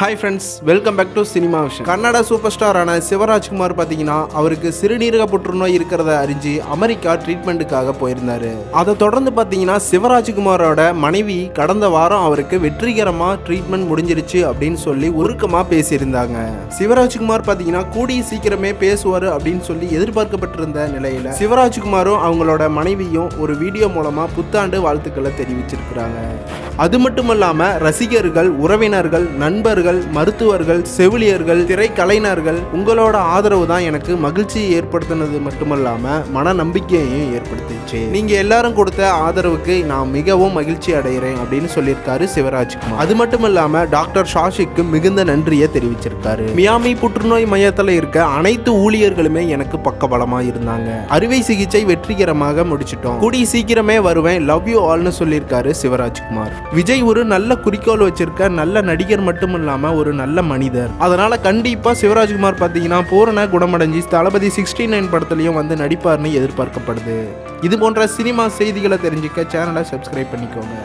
Hi friends, welcome back to cinema vision. Kannada super ஸ்டாரான சிவராஜ்குமார் பார்த்தீங்கன்னா அவருக்கு சிறுநீரக புற்றுநோய் இருக்கிறத அறிஞ்சு அமெரிக்கா ட்ரீட்மெண்ட்டுக்காக போயிருந்தாரு. அதை தொடர்ந்து பார்த்தீங்கன்னா சிவராஜ்குமாரோட மனைவி கடந்த வாரம் அவருக்கு வெற்றிகரமாக ட்ரீட்மெண்ட் முடிஞ்சிருச்சு அப்படின்னு சொல்லி உருக்கமாக பேசியிருந்தாங்க. சிவராஜ்குமார் பார்த்தீங்கன்னா கூடிய சீக்கிரமே பேசுவார் அப்படின்னு சொல்லி எதிர்பார்க்கப்பட்டிருந்த நிலையில் சிவராஜ்குமாரும் அவங்களோட மனைவியும் ஒரு வீடியோ மூலமாக புத்தாண்டு வாழ்த்துக்களை தெரிவிச்சிருக்கிறாங்க. அது மட்டும் இல்லாமல் ரசிகர்கள், உறவினர்கள், நண்பர்கள், மருத்துவர்கள், செவிலியர்கள், திரைக்கலைஞர்கள் உங்களோட ஆதரவு தான் எனக்கு மகிழ்ச்சியை ஏற்படுத்தினது மட்டுமல்லாம மன நம்பிக்கையையும் ஏற்படுத்திச்சு. நீங்க எல்லாரும் கொடுத்த ஆதரவுக்கு நான் மிகவும் மகிழ்ச்சி அடைகிறேன் அப்படின்னு சொல்லியிருக்காரு சிவராஜ்குமார். அது மட்டும் இல்லாம டாக்டர் ஷாஷிக்கு மிகுந்த நன்றியை தெரிவிச்சிருக்காரு. மியாமி புற்றுநோய் மையத்தில் இருக்க அனைத்து ஊழியர்களுமே எனக்கு பக்கபலமா இருந்தாங்க. அறுவை சிகிச்சை வெற்றிகரமாக முடிச்சிட்டோம். கூடிய சீக்கிரமே வருவேன், லவ் யூ ஆல்னு சொல்லியிருக்காரு சிவராஜ்குமார். விஜய் ஒரு நல்ல குறிக்கோள் வச்சிருக்க நல்ல நடிகர் மட்டும் இல்லாம ஒரு நல்ல மனிதர். அதனால கண்டிப்பா சிவராஜ்குமார் பார்த்தீங்கன்னா பூரண குணமடைஞ்சி தளபதி 69 படத்துலையும் வந்து நடிப்பார்னு எதிர்பார்க்கப்படுது. இது போன்ற சினிமா செய்திகளை தெரிஞ்சுக்க சேனலை சப்ஸ்கிரைப் பண்ணிக்கோங்க.